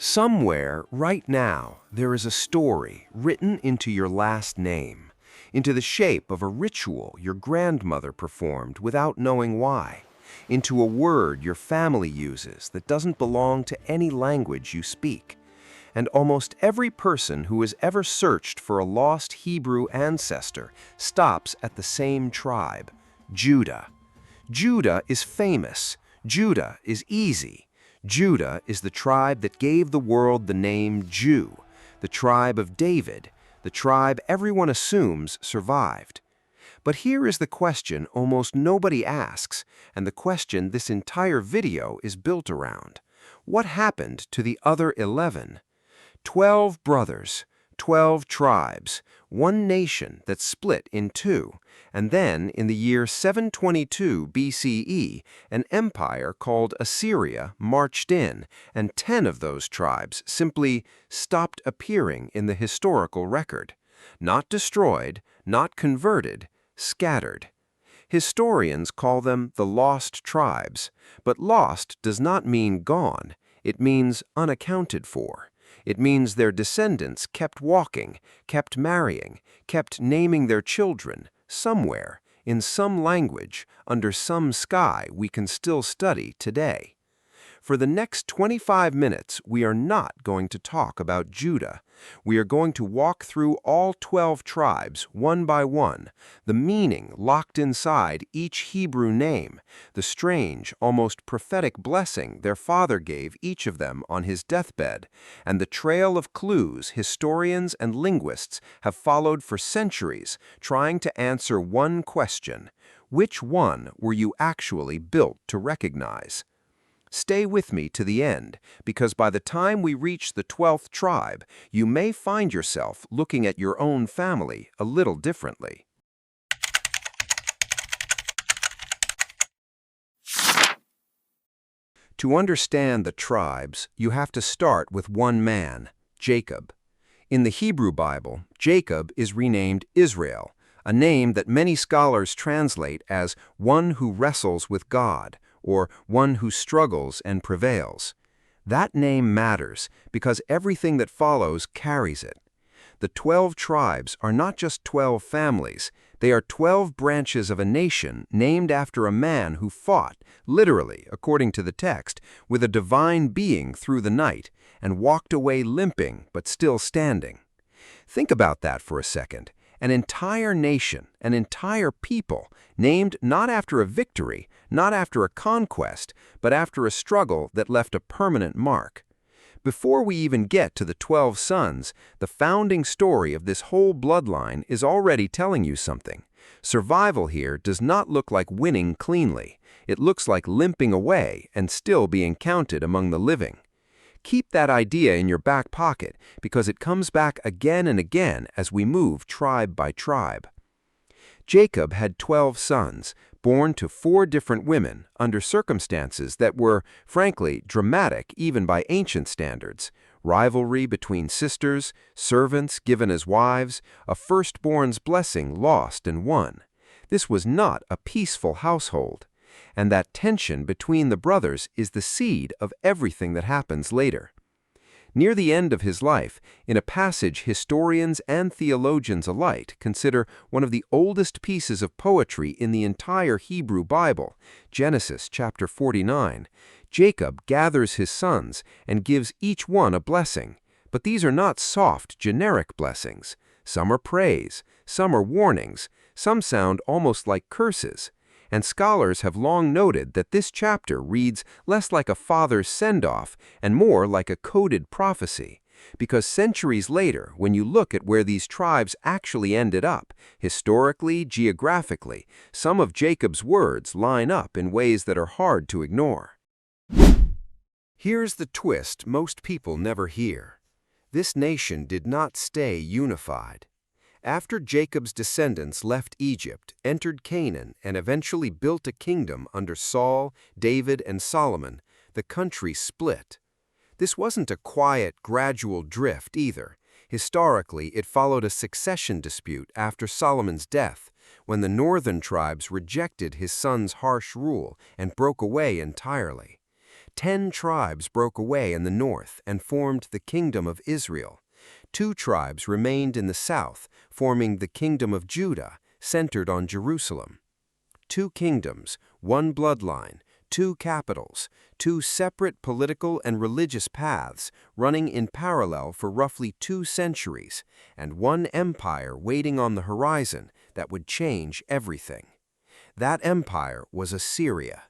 Somewhere, right now, there is a story written into your last name, into the shape of a ritual your grandmother performed without knowing why, into a word your family uses that doesn't belong to any language you speak. And almost every person who has ever searched for a lost Hebrew ancestor stops at the same tribe, Judah. Judah is famous. Judah is easy. Judah is the tribe that gave the world the name Jew, the tribe of David, the tribe everyone assumes survived. But here is the question almost nobody asks, and the question this entire video is built around. What happened to the other 11? 12 brothers, 12 tribes, one nation that split in two, and then in the year 722 BCE, an empire called Assyria marched in, and 10 of those tribes simply stopped appearing in the historical record. Not destroyed, not converted, scattered. Historians call them the lost tribes, but lost does not mean gone, it means unaccounted for. It means their descendants kept walking, kept marrying, kept naming their children, somewhere, in some language, under some sky we can still study today. For the next 25 minutes, we are not going to talk about Judah. We are going to walk through all 12 tribes, one by one, the meaning locked inside each Hebrew name, the strange, almost prophetic blessing their father gave each of them on his deathbed, and the trail of clues historians and linguists have followed for centuries, trying to answer one question: which one were you actually built to recognize? Stay with me to the end, because by the time we reach the 12th tribe, you may find yourself looking at your own family a little differently. To understand the tribes, you have to start with one man, Jacob. In the Hebrew Bible, Jacob is renamed Israel, a name that many scholars translate as one who wrestles with God, or one who struggles and prevails. That name matters because everything that follows carries it. The 12 tribes are not just 12 families, they are 12 branches of a nation named after a man who fought, literally, according to the text, with a divine being through the night, and walked away limping but still standing. Think about that for a second. An entire nation, an entire people, named not after a victory, not after a conquest, but after a struggle that left a permanent mark. Before we even get to the 12 sons, the founding story of this whole bloodline is already telling you something. Survival here does not look like winning cleanly. It looks like limping away and still being counted among the living. Keep that idea in your back pocket because it comes back again and again as we move tribe by tribe. Jacob had 12 sons, born to 4 different women under circumstances that were, frankly, dramatic even by ancient standards. Rivalry between sisters, servants given as wives, a firstborn's blessing lost and won. This was not a peaceful household. And that tension between the brothers is the seed of everything that happens later. Near the end of his life, in a passage historians and theologians alike consider one of the oldest pieces of poetry in the entire Hebrew Bible, Genesis chapter 49, Jacob gathers his sons and gives each one a blessing. But these are not soft, generic blessings. Some are praise, some are warnings, some sound almost like curses. And scholars have long noted that this chapter reads less like a father's send-off and more like a coded prophecy, because centuries later, when you look at where these tribes actually ended up, historically, geographically, some of Jacob's words line up in ways that are hard to ignore. Here's the twist most people never hear. This nation did not stay unified. After Jacob's descendants left Egypt, entered Canaan, and eventually built a kingdom under Saul, David, and Solomon, the country split. This wasn't a quiet, gradual drift either. Historically, it followed a succession dispute after Solomon's death, when the northern tribes rejected his son's harsh rule and broke away entirely. 10 tribes broke away in the north and formed the Kingdom of Israel. 2 tribes remained in the south, forming the Kingdom of Judah, centered on Jerusalem. 2 kingdoms, 1 bloodline, 2 capitals, 2 separate political and religious paths running in parallel for roughly 2 centuries, and 1 empire waiting on the horizon that would change everything. That empire was Assyria.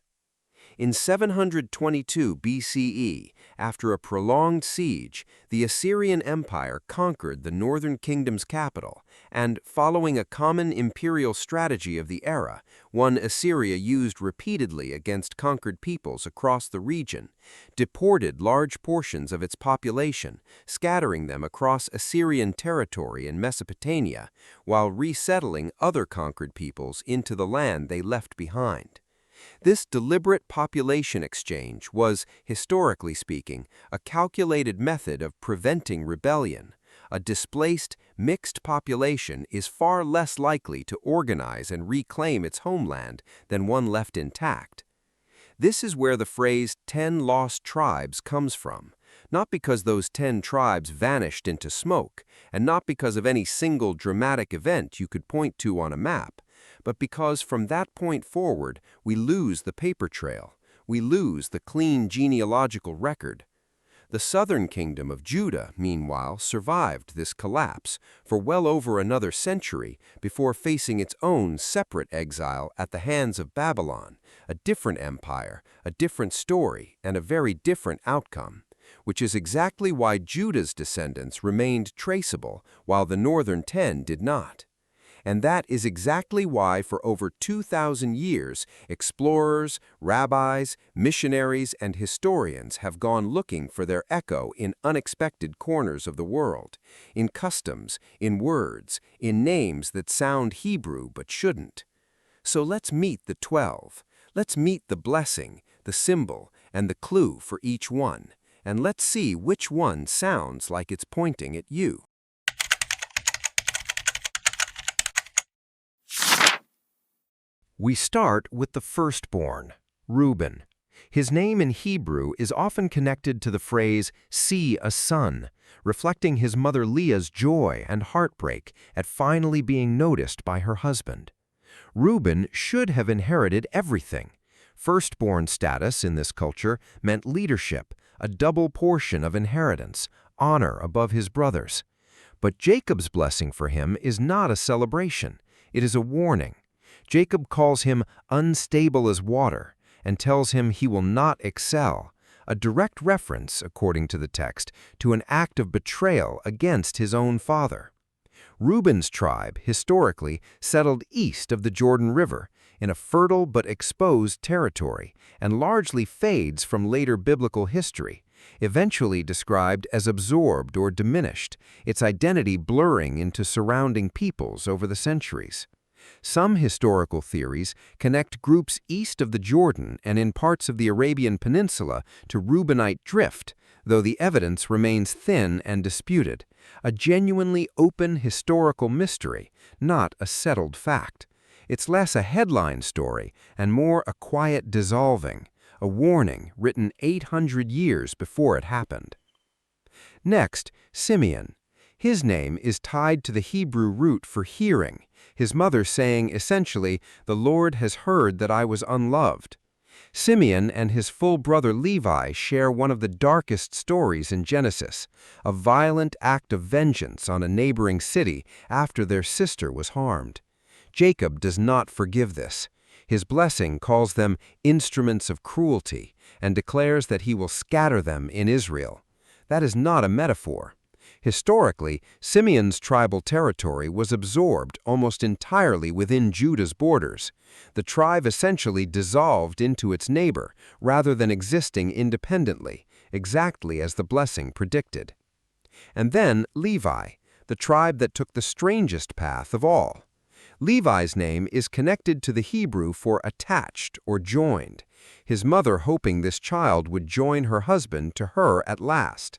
In 722 BCE, after a prolonged siege, the Assyrian Empire conquered the northern kingdom's capital, and, following a common imperial strategy of the era, one Assyria used repeatedly against conquered peoples across the region, deported large portions of its population, scattering them across Assyrian territory in Mesopotamia, while resettling other conquered peoples into the land they left behind. This deliberate population exchange was, historically speaking, a calculated method of preventing rebellion. A displaced, mixed population is far less likely to organize and reclaim its homeland than one left intact. This is where the phrase 10 lost tribes comes from, not because those 10 tribes vanished into smoke, and not because of any single dramatic event you could point to on a map, but because from that point forward we lose the paper trail, we lose the clean genealogical record. The southern kingdom of Judah, meanwhile, survived this collapse for well over another century before facing its own separate exile at the hands of Babylon, a different empire, a different story, and a very different outcome, which is exactly why Judah's descendants remained traceable while the northern 10 did not. And that is exactly why for over 2,000 years, explorers, rabbis, missionaries, and historians have gone looking for their echo in unexpected corners of the world, in customs, in words, in names that sound Hebrew but shouldn't. So let's meet the 12. Let's meet the blessing, the symbol, and the clue for each one, and let's see which one sounds like it's pointing at you. We start with the firstborn, Reuben. His name in Hebrew is often connected to the phrase, "see a son," reflecting his mother Leah's joy and heartbreak at finally being noticed by her husband. Reuben should have inherited everything. Firstborn status in this culture meant leadership, a double portion of inheritance, honor above his brothers. But Jacob's blessing for him is not a celebration. It is a warning. Jacob calls him unstable as water and tells him he will not excel, a direct reference, according to the text, to an act of betrayal against his own father. Reuben's tribe, historically, settled east of the Jordan River, in a fertile but exposed territory, and largely fades from later biblical history, eventually described as absorbed or diminished, its identity blurring into surrounding peoples over the centuries. Some historical theories connect groups east of the Jordan and in parts of the Arabian Peninsula to Reubenite drift, though the evidence remains thin and disputed, a genuinely open historical mystery, not a settled fact. It's less a headline story and more a quiet dissolving, a warning written 800 years before it happened. Next, Simeon. His name is tied to the Hebrew root for hearing, his mother saying essentially, "The Lord has heard that I was unloved." Simeon and his full brother Levi share one of the darkest stories in Genesis, a violent act of vengeance on a neighboring city after their sister was harmed. Jacob does not forgive this. His blessing calls them instruments of cruelty and declares that he will scatter them in Israel. That is not a metaphor. Historically, Simeon's tribal territory was absorbed almost entirely within Judah's borders. The tribe essentially dissolved into its neighbor rather than existing independently, exactly as the blessing predicted. And then Levi, the tribe that took the strangest path of all. Levi's name is connected to the Hebrew for attached or joined, his mother hoping this child would join her husband to her at last.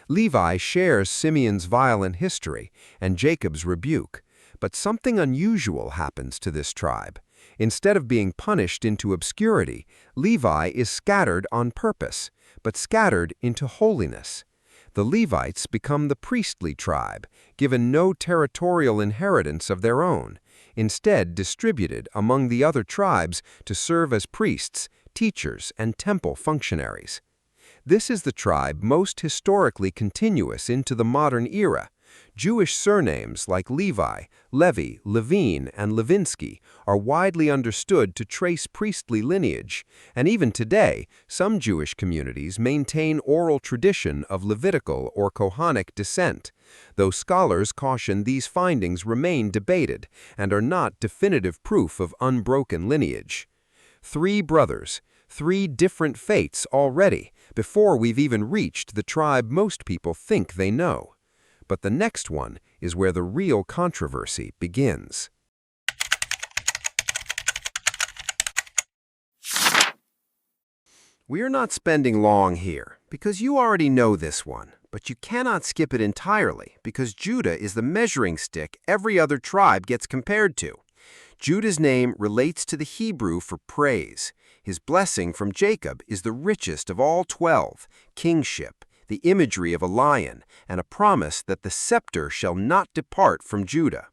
Levi shares Simeon's violent history and Jacob's rebuke, but something unusual happens to this tribe. Instead of being punished into obscurity, Levi is scattered on purpose, but scattered into holiness. The Levites become the priestly tribe, given no territorial inheritance of their own, instead distributed among the other tribes to serve as priests, teachers, and temple functionaries. This is the tribe most historically continuous into the modern era. Jewish surnames like Levi, Levi, Levine, and Levinsky are widely understood to trace priestly lineage, and even today, some Jewish communities maintain oral tradition of Levitical or Kohanic descent, though scholars caution these findings remain debated and are not definitive proof of unbroken lineage. 3 brothers, 3 different fates already, before we've even reached the tribe most people think they know. But the next one is where the real controversy begins. We are not spending long here, because you already know this one, but you cannot skip it entirely, because Judah is the measuring stick every other tribe gets compared to. Judah's name relates to the Hebrew for praise. His blessing from Jacob is the richest of all 12, kingship, the imagery of a lion, and a promise that the scepter shall not depart from Judah.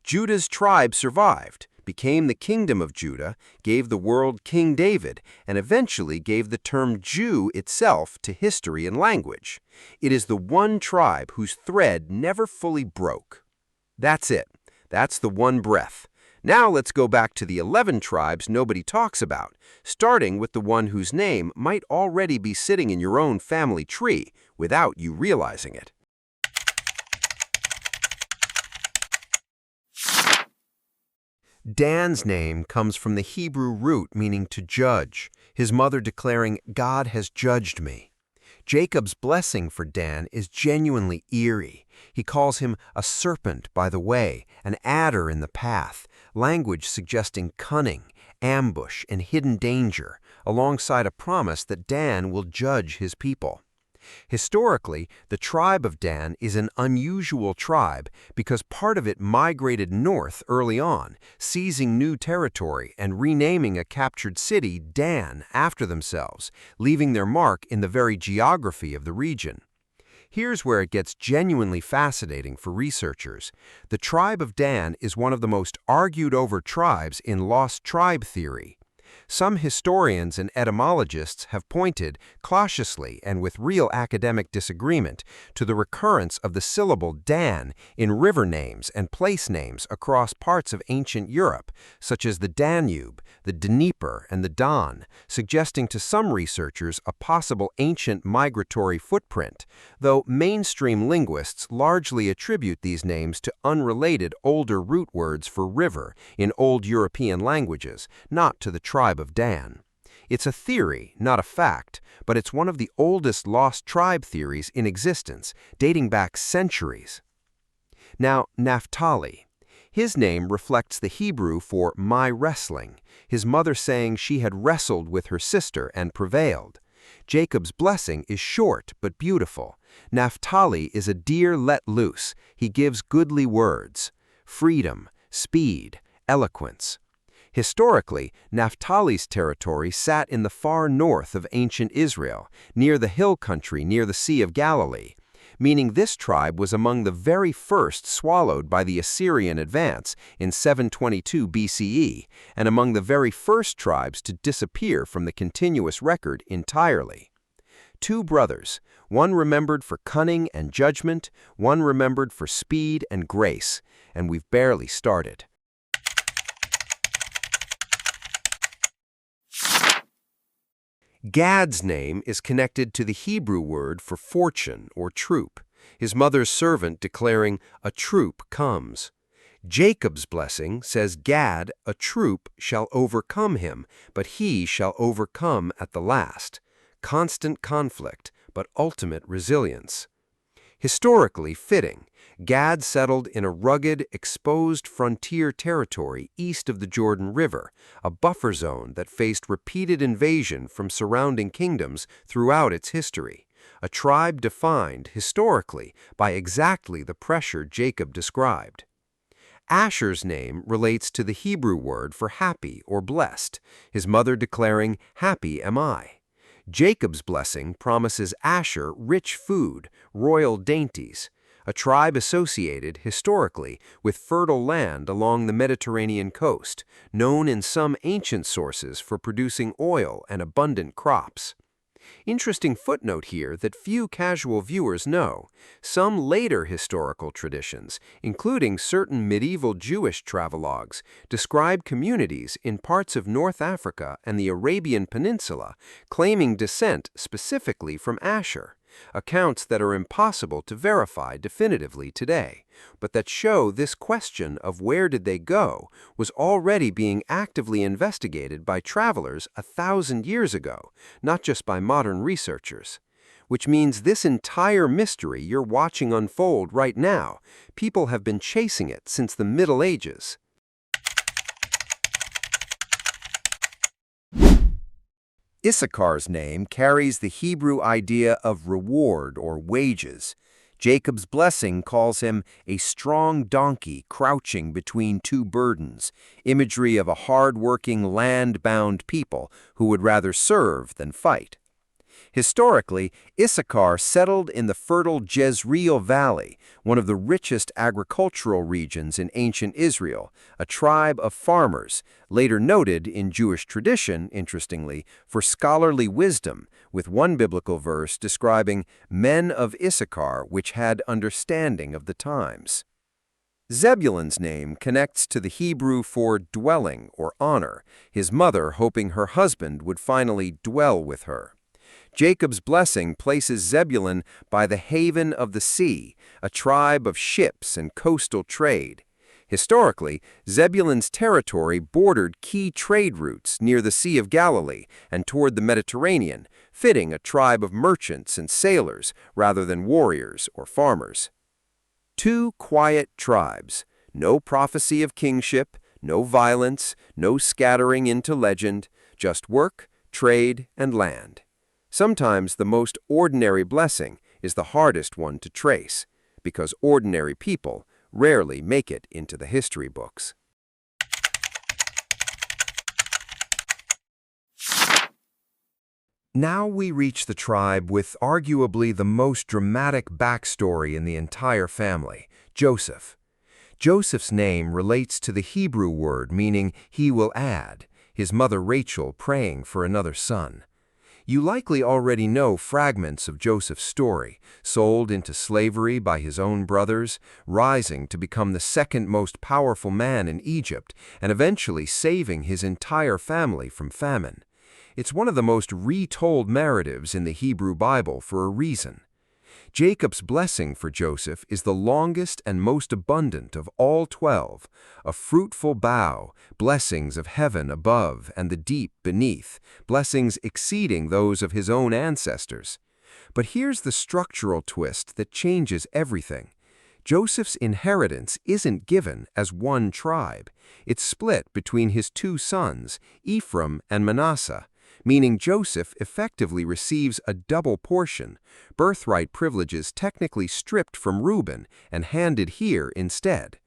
Judah's tribe survived, became the kingdom of Judah, gave the world King David, and eventually gave the term Jew itself to history and language. It is the one tribe whose thread never fully broke. That's it. That's the one breath. Now let's go back to the 11 tribes nobody talks about, starting with the one whose name might already be sitting in your own family tree without you realizing it. Dan's name comes from the Hebrew root meaning to judge, his mother declaring, "God has judged me." Jacob's blessing for Dan is genuinely eerie. He calls him a serpent by the way, an adder in the path, language suggesting cunning, ambush, and hidden danger, alongside a promise that Dan will judge his people. Historically, the tribe of Dan is an unusual tribe because part of it migrated north early on, seizing new territory and renaming a captured city Dan after themselves, leaving their mark in the very geography of the region. Here's where it gets genuinely fascinating for researchers. The tribe of Dan is one of the most argued over tribes in lost tribe theory. Some historians and etymologists have pointed, cautiously and with real academic disagreement, to the recurrence of the syllable Dan in river names and place names across parts of ancient Europe, such as the Danube, the Dnieper, and the Don, suggesting to some researchers a possible ancient migratory footprint, though mainstream linguists largely attribute these names to unrelated older root words for river in Old European languages, not to the tribe of Dan. It's a theory, not a fact, but it's one of the oldest lost tribe theories in existence, dating back centuries. Now, Naphtali. His name reflects the Hebrew for my wrestling, his mother saying she had wrestled with her sister and prevailed. Jacob's blessing is short but beautiful. Naphtali is a deer let loose. He gives goodly words, freedom, speed, eloquence. Historically, Naphtali's territory sat in the far north of ancient Israel, near the hill country near the Sea of Galilee, meaning this tribe was among the very first swallowed by the Assyrian advance in 722 BCE, and among the very first tribes to disappear from the continuous record entirely. 2 brothers, one remembered for cunning and judgment, one remembered for speed and grace, and we've barely started. Gad's name is connected to the Hebrew word for fortune or troop, his mother's servant declaring, "A troop comes." Jacob's blessing says Gad, a troop, shall overcome him, but he shall overcome at the last. Constant conflict, but ultimate resilience. Historically fitting, Gad settled in a rugged, exposed frontier territory east of the Jordan River, a buffer zone that faced repeated invasion from surrounding kingdoms throughout its history, a tribe defined, historically, by exactly the pressure Jacob described. Asher's name relates to the Hebrew word for happy or blessed, his mother declaring, "Happy am I." Jacob's blessing promises Asher rich food, royal dainties, a tribe associated, historically, with fertile land along the Mediterranean coast, known in some ancient sources for producing oil and abundant crops. Interesting footnote here that few casual viewers know. Some later historical traditions, including certain medieval Jewish travelogues, describe communities in parts of North Africa and the Arabian Peninsula claiming descent specifically from Asher, accounts that are impossible to verify definitively today, but that show this question of where did they go was already being actively investigated by travelers 1,000 years ago, not just by modern researchers. Which means this entire mystery you're watching unfold right now, people have been chasing it since the Middle Ages. Issachar's name carries the Hebrew idea of reward or wages. Jacob's blessing calls him a strong donkey crouching between two burdens, imagery of a hard-working, land-bound people who would rather serve than fight. Historically, Issachar settled in the fertile Jezreel Valley, one of the richest agricultural regions in ancient Israel, a tribe of farmers, later noted in Jewish tradition, interestingly, for scholarly wisdom, with one biblical verse describing men of Issachar which had understanding of the times. Zebulun's name connects to the Hebrew for dwelling or honor, his mother hoping her husband would finally dwell with her. Jacob's blessing places Zebulun by the haven of the sea, a tribe of ships and coastal trade. Historically, Zebulun's territory bordered key trade routes near the Sea of Galilee and toward the Mediterranean, fitting a tribe of merchants and sailors rather than warriors or farmers. Two quiet tribes, no prophecy of kingship, no violence, no scattering into legend, just work, trade, and land. Sometimes the most ordinary blessing is the hardest one to trace, because ordinary people rarely make it into the history books. Now we reach the tribe with arguably the most dramatic backstory in the entire family, Joseph. Joseph's name relates to the Hebrew word meaning he will add, his mother Rachel praying for another son. You likely already know fragments of Joseph's story, sold into slavery by his own brothers, rising to become the second most powerful man in Egypt, and eventually saving his entire family from famine. It's one of the most retold narratives in the Hebrew Bible for a reason. Jacob's blessing for Joseph is the longest and most abundant of all 12, a fruitful bough, blessings of heaven above and the deep beneath, blessings exceeding those of his own ancestors. But here's the structural twist that changes everything. Joseph's inheritance isn't given as one tribe. It's split between his two sons, Ephraim and Manasseh, meaning Joseph effectively receives a double portion, birthright privileges technically stripped from Reuben and handed here instead.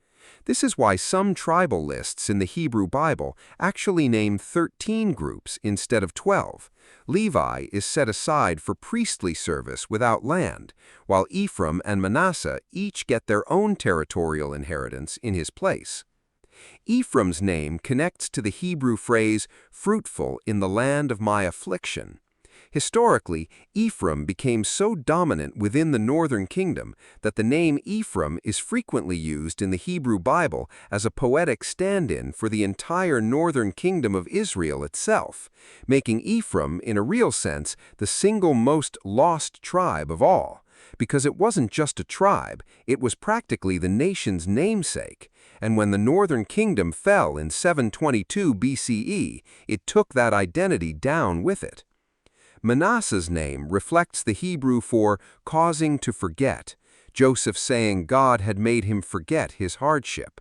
This is why some tribal lists in the Hebrew Bible actually name 13 groups instead of 12. Levi is set aside for priestly service without land, while Ephraim and Manasseh each get their own territorial inheritance in his place. Ephraim's name connects to the Hebrew phrase, fruitful in the land of my affliction. Historically, Ephraim became so dominant within the northern kingdom that the name Ephraim is frequently used in the Hebrew Bible as a poetic stand-in for the entire northern kingdom of Israel itself, making Ephraim, in a real sense, the single most lost tribe of all. Because it wasn't just a tribe, it was practically the nation's namesake. And when the northern kingdom fell in 722 BCE, it took that identity down with it. Manasseh's name reflects the Hebrew for causing to forget, Joseph saying God had made him forget his hardship.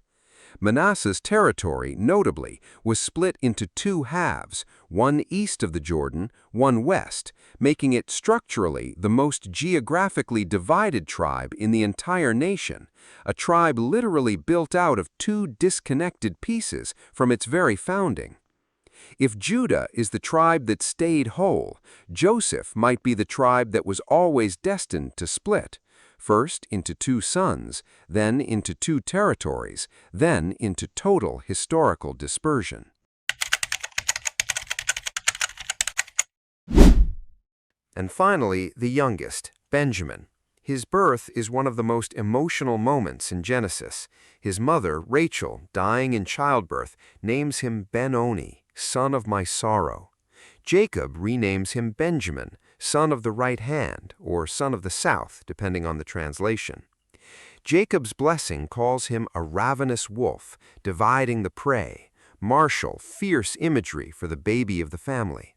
Manasseh's territory, notably, was split into two halves, one east of the Jordan, one west, making it structurally the most geographically divided tribe in the entire nation, a tribe literally built out of two disconnected pieces from its very founding. If Judah is the tribe that stayed whole, Joseph might be the tribe that was always destined to split, first into two sons, then into two territories, then into total historical dispersion. And finally, the youngest, Benjamin. His birth is one of the most emotional moments in Genesis. His mother, Rachel, dying in childbirth, names him Ben-Oni, son of my sorrow. Jacob renames him Benjamin, son of the right hand, or son of the south, depending on the translation. Jacob's blessing calls him a ravenous wolf, dividing the prey, martial, fierce imagery for the baby of the family.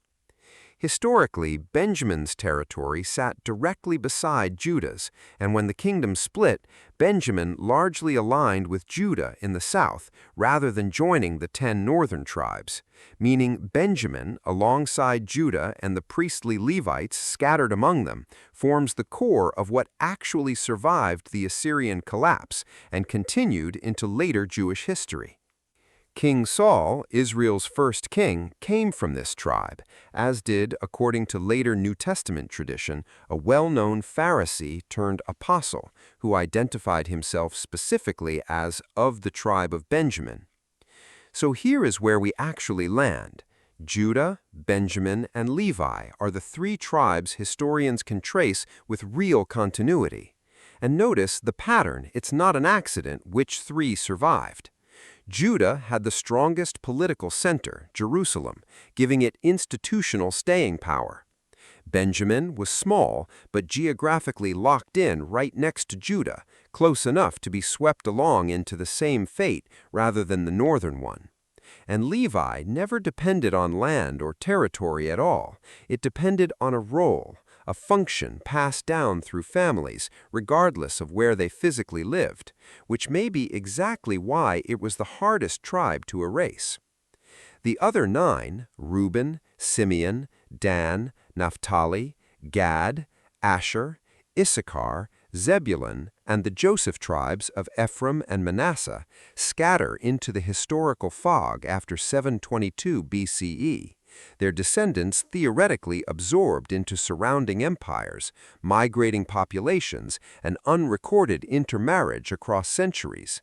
Historically, Benjamin's territory sat directly beside Judah's, and when the kingdom split, Benjamin largely aligned with Judah in the south rather than joining the 10 northern tribes, meaning Benjamin, alongside Judah and the priestly Levites scattered among them, forms the core of what actually survived the Assyrian collapse and continued into later Jewish history. King Saul, Israel's first king, came from this tribe, as did, according to later New Testament tradition, a well-known Pharisee turned apostle who identified himself specifically as of the tribe of Benjamin. So here is where we actually land. Judah, Benjamin, and Levi are the 3 tribes historians can trace with real continuity. And notice the pattern, it's not an accident which 3 survived. Judah had the strongest political center, Jerusalem, giving it institutional staying power. Benjamin was small, but geographically locked in right next to Judah, close enough to be swept along into the same fate rather than the northern one. And Levi never depended on land or territory at all. It depended on a role, a function passed down through families, regardless of where they physically lived, which may be exactly why it was the hardest tribe to erase. The other 9, Reuben, Simeon, Dan, Naphtali, Gad, Asher, Issachar, Zebulun, and the Joseph tribes of Ephraim and Manasseh, scatter into the historical fog after 722 BCE. Their descendants theoretically absorbed into surrounding empires, migrating populations, and unrecorded intermarriage across centuries.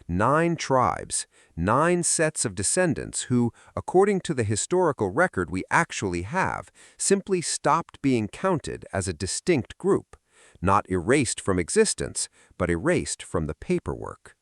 9 tribes, 9 sets of descendants who, according to the historical record we actually have, simply stopped being counted as a distinct group, not erased from existence, but erased from the paperwork.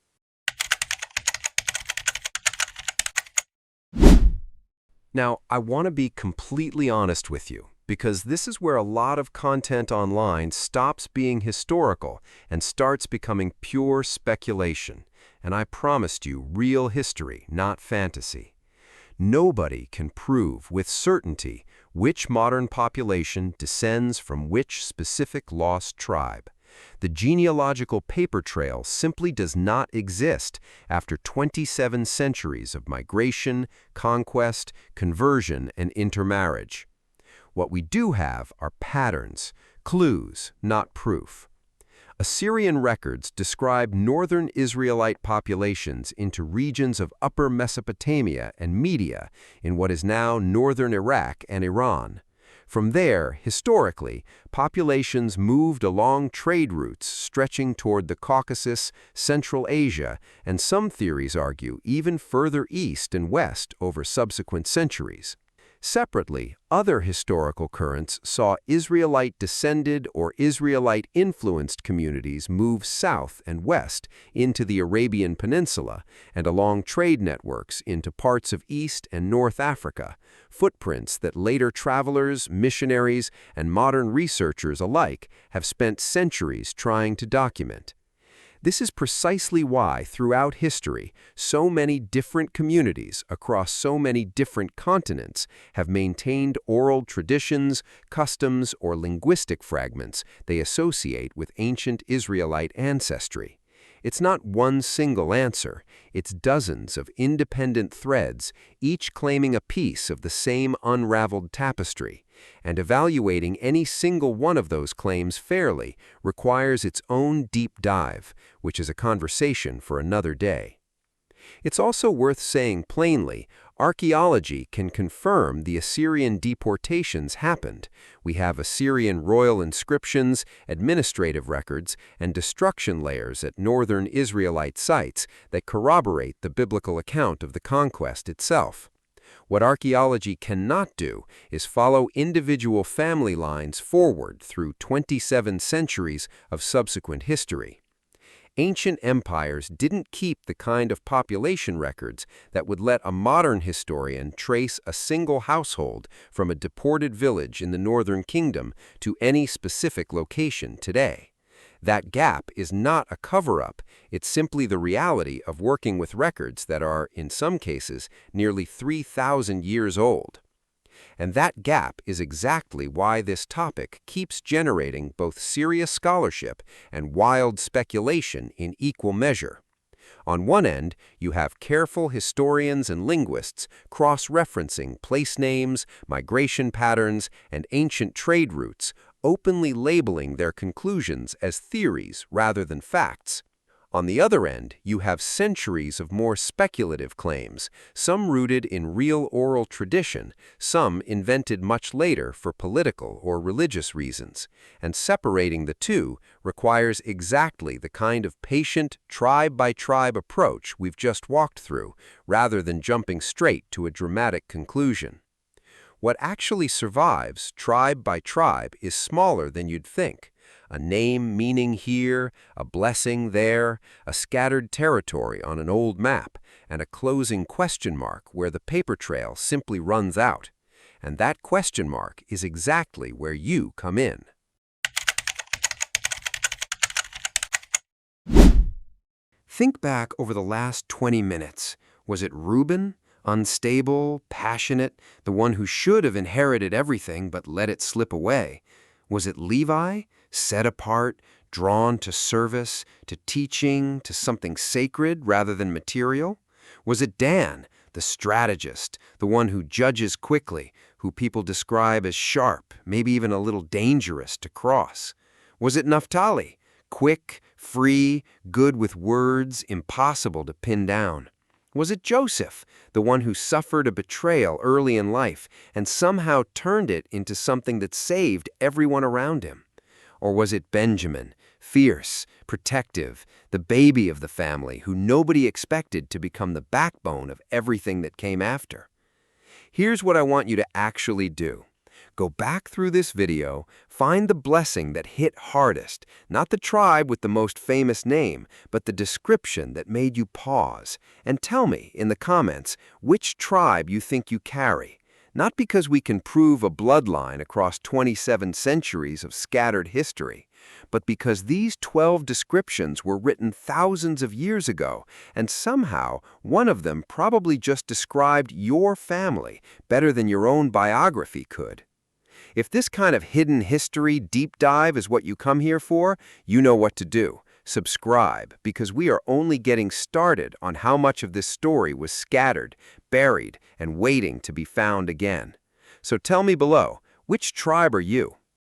Now, I want to be completely honest with you, because this is where a lot of content online stops being historical and starts becoming pure speculation. And I promised you real history, not fantasy. Nobody can prove with certainty which modern population descends from which specific lost tribe. The genealogical paper trail simply does not exist after 27 centuries of migration, conquest, conversion, and intermarriage. What we do have are patterns, clues, not proof. Assyrian records describe northern Israelite populations into regions of Upper Mesopotamia and Media in what is now northern Iraq and Iran. From there, historically, populations moved along trade routes stretching toward the Caucasus, Central Asia, and some theories argue even further east and west over subsequent centuries. Separately, other historical currents saw Israelite-descended or Israelite-influenced communities move south and west into the Arabian Peninsula and along trade networks into parts of East and North Africa, footprints that later travelers, missionaries, and modern researchers alike have spent centuries trying to document. This is precisely why, throughout history, so many different communities across so many different continents have maintained oral traditions, customs, or linguistic fragments they associate with ancient Israelite ancestry. It's not one single answer, it's dozens of independent threads, each claiming a piece of the same unraveled tapestry. And evaluating any single one of those claims fairly requires its own deep dive, which is a conversation for another day. It's also worth saying plainly, archaeology can confirm the Assyrian deportations happened. We have Assyrian royal inscriptions, administrative records, and destruction layers at northern Israelite sites that corroborate the biblical account of the conquest itself. What archaeology cannot do is follow individual family lines forward through 27 centuries of subsequent history. Ancient empires didn't keep the kind of population records that would let a modern historian trace a single household from a deported village in the northern kingdom to any specific location today. That gap is not a cover-up, it's simply the reality of working with records that are, in some cases, nearly 3,000 years old. And that gap is exactly why this topic keeps generating both serious scholarship and wild speculation in equal measure. On one end, you have careful historians and linguists cross-referencing place names, migration patterns, and ancient trade routes, openly labeling their conclusions as theories rather than facts. On the other end, you have centuries of more speculative claims, some rooted in real oral tradition, some invented much later for political or religious reasons, and separating the two requires exactly the kind of patient, tribe-by-tribe approach we've just walked through, rather than jumping straight to a dramatic conclusion. What actually survives, tribe by tribe, is smaller than you'd think. A name meaning here, a blessing there, a scattered territory on an old map, and a closing question mark where the paper trail simply runs out. And that question mark is exactly where you come in. Think back over the last 20 minutes. Was it Reuben? Unstable, passionate, the one who should have inherited everything but let it slip away? Was it Levi, set apart, drawn to service, to teaching, to something sacred rather than material? Was it Dan, the strategist, the one who judges quickly, who people describe as sharp, maybe even a little dangerous to cross? Was it Naphtali, quick, free, good with words, impossible to pin down? Was it Joseph, the one who suffered a betrayal early in life and somehow turned it into something that saved everyone around him? Or was it Benjamin, fierce, protective, the baby of the family who nobody expected to become the backbone of everything that came after? Here's what I want you to actually do. Go back through this video, find the blessing that hit hardest, not the tribe with the most famous name, but the description that made you pause, and tell me in the comments which tribe you think you carry. Not because we can prove a bloodline across 27 centuries of scattered history, but because these 12 descriptions were written thousands of years ago, and somehow one of them probably just described your family better than your own biography could. If this kind of hidden history deep dive is what you come here for, you know what to do. Subscribe, because we are only getting started on how much of this story was scattered, buried, and waiting to be found again. So tell me below, which tribe are you?